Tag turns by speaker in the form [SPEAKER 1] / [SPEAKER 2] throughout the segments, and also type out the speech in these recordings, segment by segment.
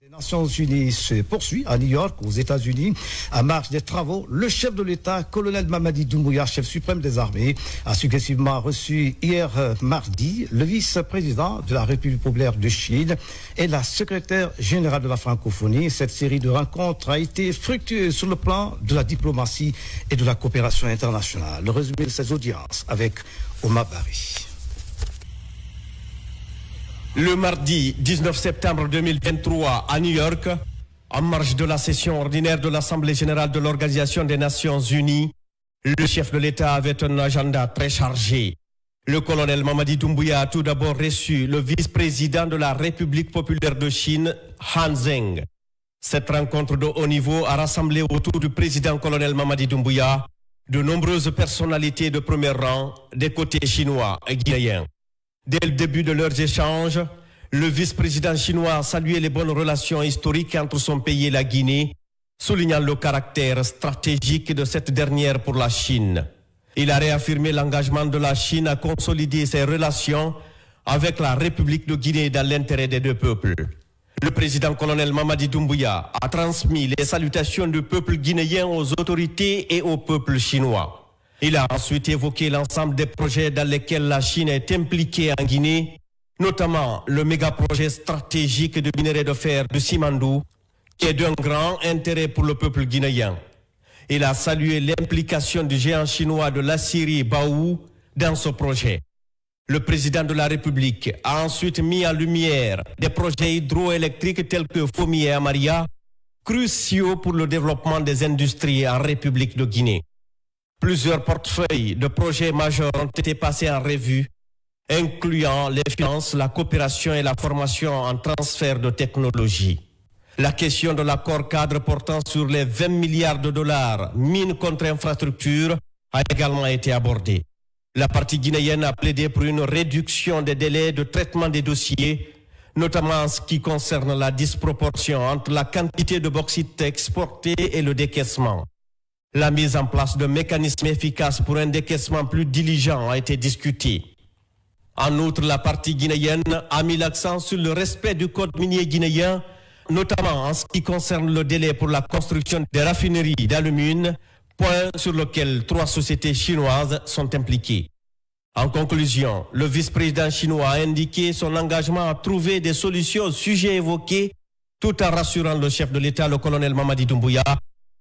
[SPEAKER 1] Les Nations Unies se poursuit à New York, aux États-Unis. En marge des travaux, le chef de l'État, colonel Mamadi Doumbouya, chef suprême des armées, a successivement reçu hier mardi le vice-président de la République populaire de Chine et la secrétaire générale de la francophonie. Cette série de rencontres a été fructueuse sur le plan de la diplomatie et de la coopération internationale. Le résumé de ces audiences avec Omar Bari.
[SPEAKER 2] Le mardi 19 septembre 2023 à New York, en marge de la session ordinaire de l'Assemblée générale de l'Organisation des Nations Unies, le chef de l'État avait un agenda très chargé. Le colonel Mamadi Doumbouya a tout d'abord reçu le vice-président de la République populaire de Chine, Han Zheng. Cette rencontre de haut niveau a rassemblé autour du président colonel Mamadi Doumbouya de nombreuses personnalités de premier rang des côtés chinois et guinéens. Dès le début de leurs échanges, le vice-président chinois a salué les bonnes relations historiques entre son pays et la Guinée, soulignant le caractère stratégique de cette dernière pour la Chine. Il a réaffirmé l'engagement de la Chine à consolider ses relations avec la République de Guinée dans l'intérêt des deux peuples. Le président colonel Mamadi Doumbouya a transmis les salutations du peuple guinéen aux autorités et au peuple chinois. Il a ensuite évoqué l'ensemble des projets dans lesquels la Chine est impliquée en Guinée, notamment le méga-projet stratégique de minerai de fer de Simandou, qui est d'un grand intérêt pour le peuple guinéen. Il a salué l'implication du géant chinois de l'aciérie Baowu dans ce projet. Le président de la République a ensuite mis en lumière des projets hydroélectriques tels que Fomi et Amaria, cruciaux pour le développement des industries en République de Guinée. Plusieurs portefeuilles de projets majeurs ont été passés en revue, incluant les finances, la coopération et la formation en transfert de technologie. La question de l'accord cadre portant sur les 20 milliards de dollars mines contre infrastructures a également été abordée. La partie guinéenne a plaidé pour une réduction des délais de traitement des dossiers, notamment en ce qui concerne la disproportion entre la quantité de bauxite exportée et le décaissement. La mise en place de mécanismes efficaces pour un décaissement plus diligent a été discutée. En outre, la partie guinéenne a mis l'accent sur le respect du code minier guinéen, notamment en ce qui concerne le délai pour la construction des raffineries d'alumine, point sur lequel 3 sociétés chinoises sont impliquées. En conclusion, le vice-président chinois a indiqué son engagement à trouver des solutions aux sujets évoqués, tout en rassurant le chef de l'État, le colonel Mamadi Doumbouya,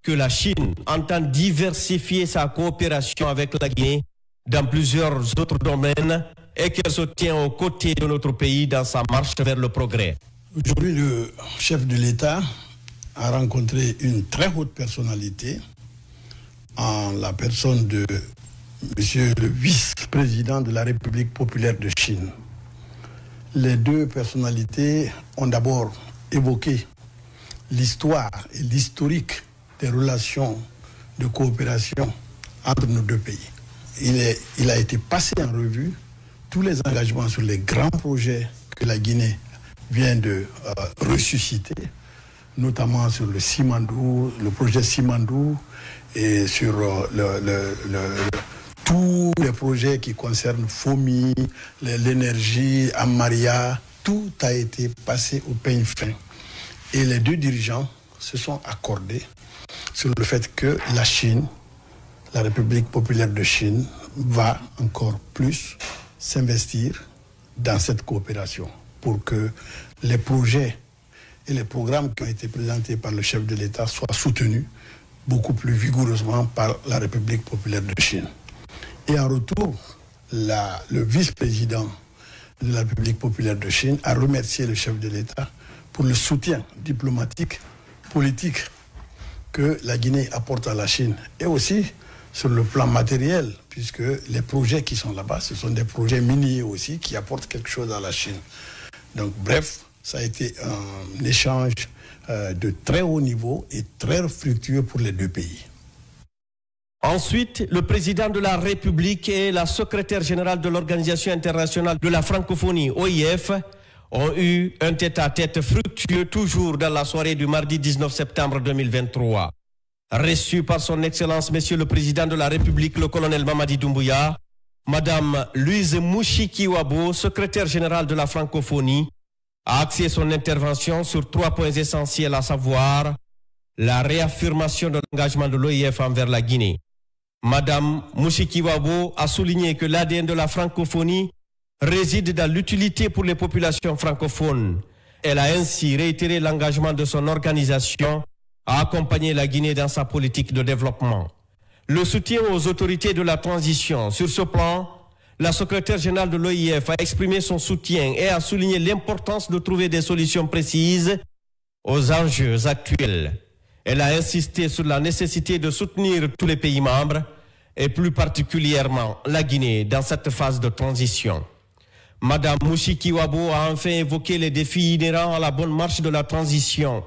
[SPEAKER 2] que la Chine entend diversifier sa coopération avec la Guinée dans plusieurs autres domaines et qu'elle se tient aux côtés de notre pays dans sa marche vers le progrès.
[SPEAKER 3] Aujourd'hui, le chef de l'État a rencontré une très haute personnalité en la personne de Monsieur le vice-président de la République populaire de Chine. Les deux personnalités ont d'abord évoqué l'histoire et l'historique des relations de coopération entre nos deux pays. Il a été passé en revue tous les engagements sur les grands projets que la Guinée vient de ressusciter, notamment sur le Simandou, le projet Simandou, et sur tous les projets qui concernent Fomi, l'énergie, Amaria, tout a été passé au peigne fin. Et les deux dirigeants se sont accordés sur le fait que la Chine, la République populaire de Chine, va encore plus s'investir dans cette coopération pour que les projets et les programmes qui ont été présentés par le chef de l'État soient soutenus beaucoup plus vigoureusement par la République populaire de Chine. Et en retour, le vice-président de la République populaire de Chine a remercié le chef de l'État pour le soutien diplomatique, politique que la Guinée apporte à la Chine, et aussi sur le plan matériel, puisque les projets qui sont là-bas, ce sont des projets miniers aussi qui apportent quelque chose à la Chine. Donc bref, ça a été un échange de très haut niveau et très fructueux pour les deux pays.
[SPEAKER 2] Ensuite, le président de la République et la secrétaire générale de l'Organisation internationale de la francophonie, OIF, ont eu un tête-à-tête fructueux toujours dans la soirée du mardi 19 septembre 2023. Reçu par son Excellence, Monsieur le Président de la République, le colonel Mamadi Doumbouya, Madame Louise Mouchikiwabo, secrétaire générale de la francophonie, a axé son intervention sur 3 points essentiels, à savoir la réaffirmation de l'engagement de l'OIF envers la Guinée. Madame Mushikiwabo a souligné que l'ADN de la francophonie réside dans l'utilité pour les populations francophones. Elle a ainsi réitéré l'engagement de son organisation à accompagner la Guinée dans sa politique de développement. Le soutien aux autorités de la transition. Sur ce plan, la secrétaire générale de l'OIF a exprimé son soutien et a souligné l'importance de trouver des solutions précises aux enjeux actuels. Elle a insisté sur la nécessité de soutenir tous les pays membres et plus particulièrement la Guinée dans cette phase de transition. Madame Mushikiwabo a enfin évoqué les défis inhérents à la bonne marche de la transition.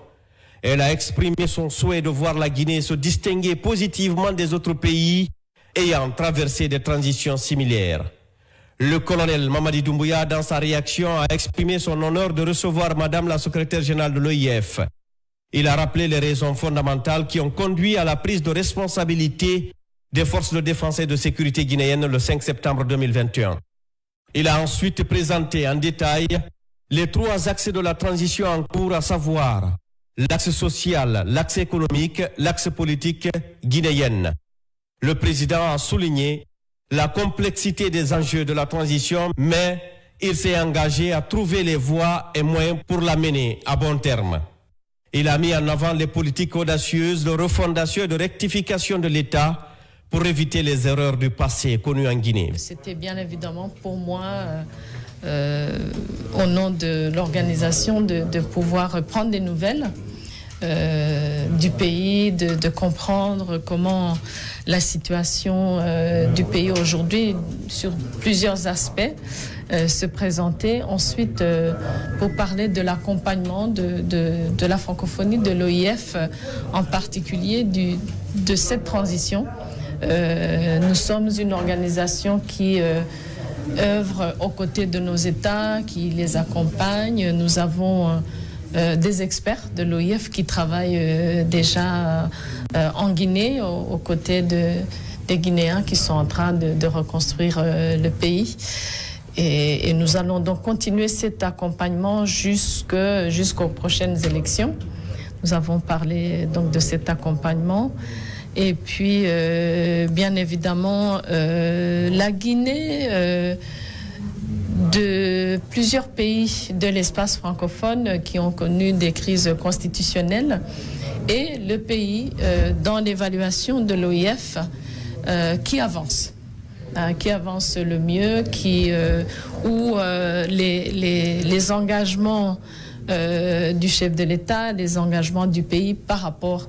[SPEAKER 2] Elle a exprimé son souhait de voir la Guinée se distinguer positivement des autres pays ayant traversé des transitions similaires. Le colonel Mamadi Doumbouya, dans sa réaction, a exprimé son honneur de recevoir Madame la secrétaire générale de l'OIF. Il a rappelé les raisons fondamentales qui ont conduit à la prise de responsabilité des forces de défense et de sécurité guinéennes le 5 septembre 2021. Il a ensuite présenté en détail les 3 axes de la transition en cours, à savoir l'axe social, l'axe économique, l'axe politique guinéenne. Le président a souligné la complexité des enjeux de la transition, mais il s'est engagé à trouver les voies et moyens pour la mener à bon terme. Il a mis en avant les politiques audacieuses de refondation et de rectification de l'État pour éviter les erreurs du passé connues en Guinée.
[SPEAKER 4] C'était bien évidemment pour moi, au nom de l'organisation, de pouvoir prendre des nouvelles du pays, de comprendre comment la situation du pays aujourd'hui, sur plusieurs aspects, se présentait. Ensuite, pour parler de l'accompagnement de la francophonie, de l'OIF, en particulier de cette transition. Nous sommes une organisation qui œuvre aux côtés de nos États, qui les accompagne. Nous avons des experts de l'OIF qui travaillent déjà en Guinée, aux côtés des Guinéens qui sont en train de reconstruire le pays. Et nous allons donc continuer cet accompagnement jusqu'aux prochaines élections. Nous avons parlé donc de cet accompagnement. Et puis, bien évidemment, la Guinée, de plusieurs pays de l'espace francophone qui ont connu des crises constitutionnelles, et le pays dans l'évaluation de l'OIF qui avance le mieux, où les engagements du chef de l'État, les engagements du pays par rapport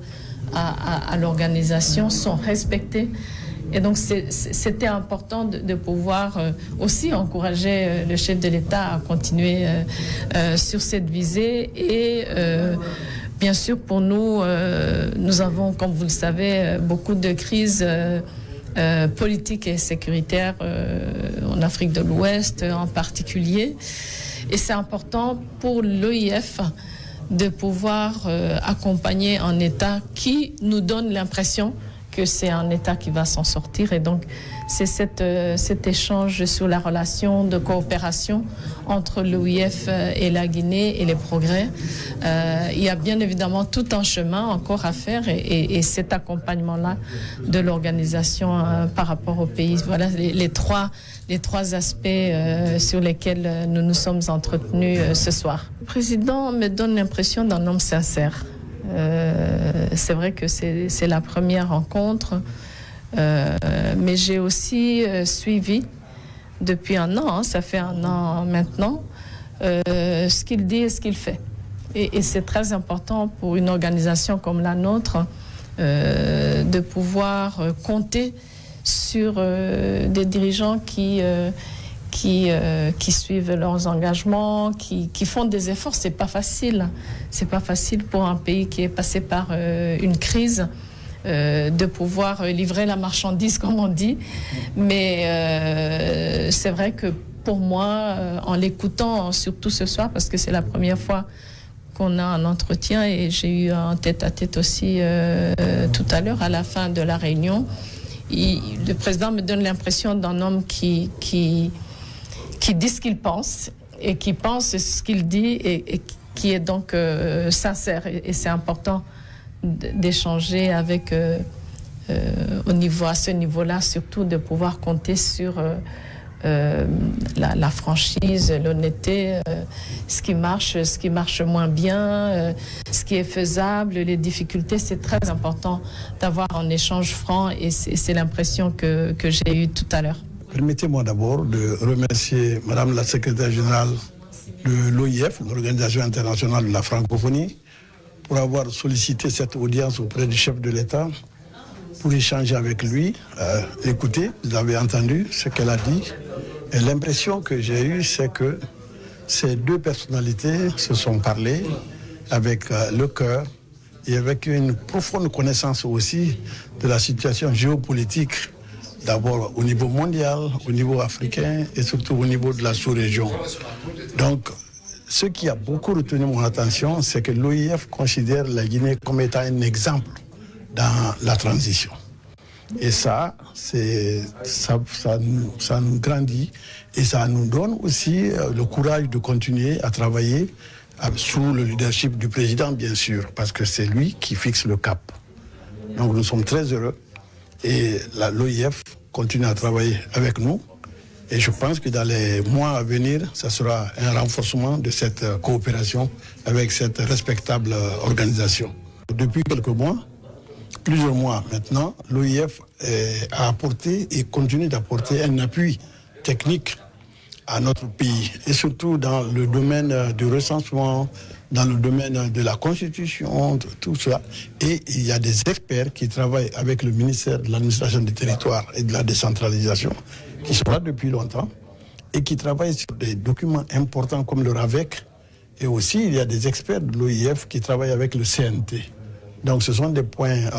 [SPEAKER 4] à l'organisation sont respectés. Et donc c'était important de pouvoir aussi encourager le chef de l'État à continuer sur cette visée. Et bien sûr, pour nous, nous avons, comme vous le savez, beaucoup de crises politiques et sécuritaires en Afrique de l'Ouest en particulier. Et c'est important pour l'OIF de pouvoir accompagner un État qui nous donne l'impression que c'est un État qui va s'en sortir. Et donc, c'est cet échange sur la relation de coopération entre l'OIF et la Guinée et les progrès. Il y a bien évidemment tout un chemin encore à faire et cet accompagnement-là de l'organisation par rapport au pays. Voilà les trois aspects sur lesquels nous nous sommes entretenus ce soir. Le président me donne l'impression d'un homme sincère. C'est vrai que c'est la première rencontre, mais j'ai aussi suivi depuis un an, ça fait un an maintenant, ce qu'il dit et ce qu'il fait. Et c'est très important pour une organisation comme la nôtre de pouvoir compter sur des dirigeants qui suivent leurs engagements, qui font des efforts. C'est pas facile. C'est pas facile pour un pays qui est passé par une crise de pouvoir livrer la marchandise, comme on dit. Mais c'est vrai que pour moi, en l'écoutant, surtout ce soir, parce que c'est la première fois qu'on a un entretien, et j'ai eu un tête-à-tête aussi tout à l'heure, à la fin de la réunion, le président me donne l'impression d'un homme qui dit ce qu'il pense qui pense ce qu'il dit et qui est donc sincère. Et c'est important d'échanger avec, à ce niveau-là, surtout de pouvoir compter sur la franchise, l'honnêteté, ce qui marche moins bien, ce qui est faisable, les difficultés. C'est très important d'avoir un échange franc et c'est l'impression que j'ai eue tout à l'heure.
[SPEAKER 3] Permettez-moi d'abord de remercier Madame la secrétaire générale de l'OIF, l'Organisation internationale de la francophonie, pour avoir sollicité cette audience auprès du chef de l'État pour échanger avec lui. Écoutez, vous avez entendu ce qu'elle a dit. Et l'impression que j'ai eue, c'est que ces deux personnalités se sont parlé avec le cœur et avec une profonde connaissance aussi de la situation géopolitique, d'abord au niveau mondial, au niveau africain et surtout au niveau de la sous-région. Donc, ce qui a beaucoup retenu mon attention, c'est que l'OIF considère la Guinée comme étant un exemple dans la transition. Et ça nous grandit et ça nous donne aussi le courage de continuer à travailler sous le leadership du président, bien sûr, parce que c'est lui qui fixe le cap. Donc nous sommes très heureux et l'OIF continue à travailler avec nous. Et je pense que dans les mois à venir, ça sera un renforcement de cette coopération avec cette respectable organisation. Depuis quelques mois, plusieurs mois maintenant, l'OIF a apporté et continue d'apporter un appui technique à notre pays, et surtout dans le domaine du recensement, dans le domaine de la constitution, tout ça. Et il y a des experts qui travaillent avec le ministère de l'administration du territoire et de la décentralisation, qui sont là depuis longtemps, et qui travaillent sur des documents importants comme le RAVEC. Et aussi, il y a des experts de l'OIF qui travaillent avec le CNT. Donc ce sont des points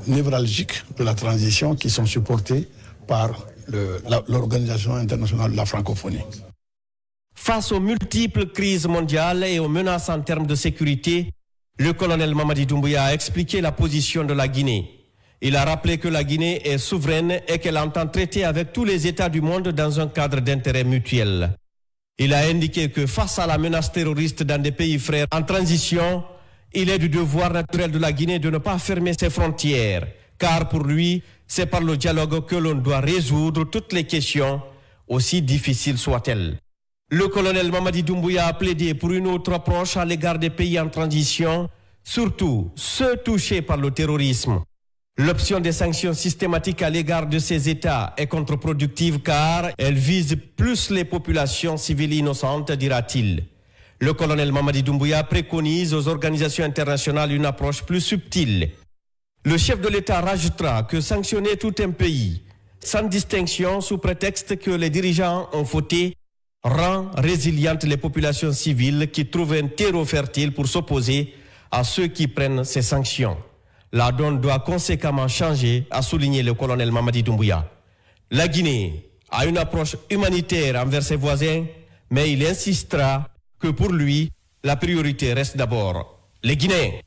[SPEAKER 3] névralgiques de la transition qui sont supportés par l'Organisation internationale de la francophonie.
[SPEAKER 2] Face aux multiples crises mondiales et aux menaces en termes de sécurité, le colonel Mamadi Doumbouya a expliqué la position de la Guinée. Il a rappelé que la Guinée est souveraine et qu'elle entend traiter avec tous les États du monde dans un cadre d'intérêt mutuel. Il a indiqué que face à la menace terroriste dans des pays frères en transition, il est du devoir naturel de la Guinée de ne pas fermer ses frontières, car pour lui, c'est par le dialogue que l'on doit résoudre toutes les questions, aussi difficiles soient-elles. Le colonel Mamadi Doumbouya a plaidé pour une autre approche à l'égard des pays en transition, surtout ceux touchés par le terrorisme. L'option des sanctions systématiques à l'égard de ces États est contre-productive car elle vise plus les populations civiles innocentes, dira-t-il. Le colonel Mamadi Doumbouya préconise aux organisations internationales une approche plus subtile. Le chef de l'État rajoutera que sanctionner tout un pays, sans distinction sous prétexte que les dirigeants ont fauté, rend résilientes les populations civiles qui trouvent un terreau fertile pour s'opposer à ceux qui prennent ces sanctions. La donne doit conséquemment changer, a souligné le colonel Mamadi Doumbouya. La Guinée a une approche humanitaire envers ses voisins, mais il insistera que pour lui, la priorité reste d'abord les Guinéens.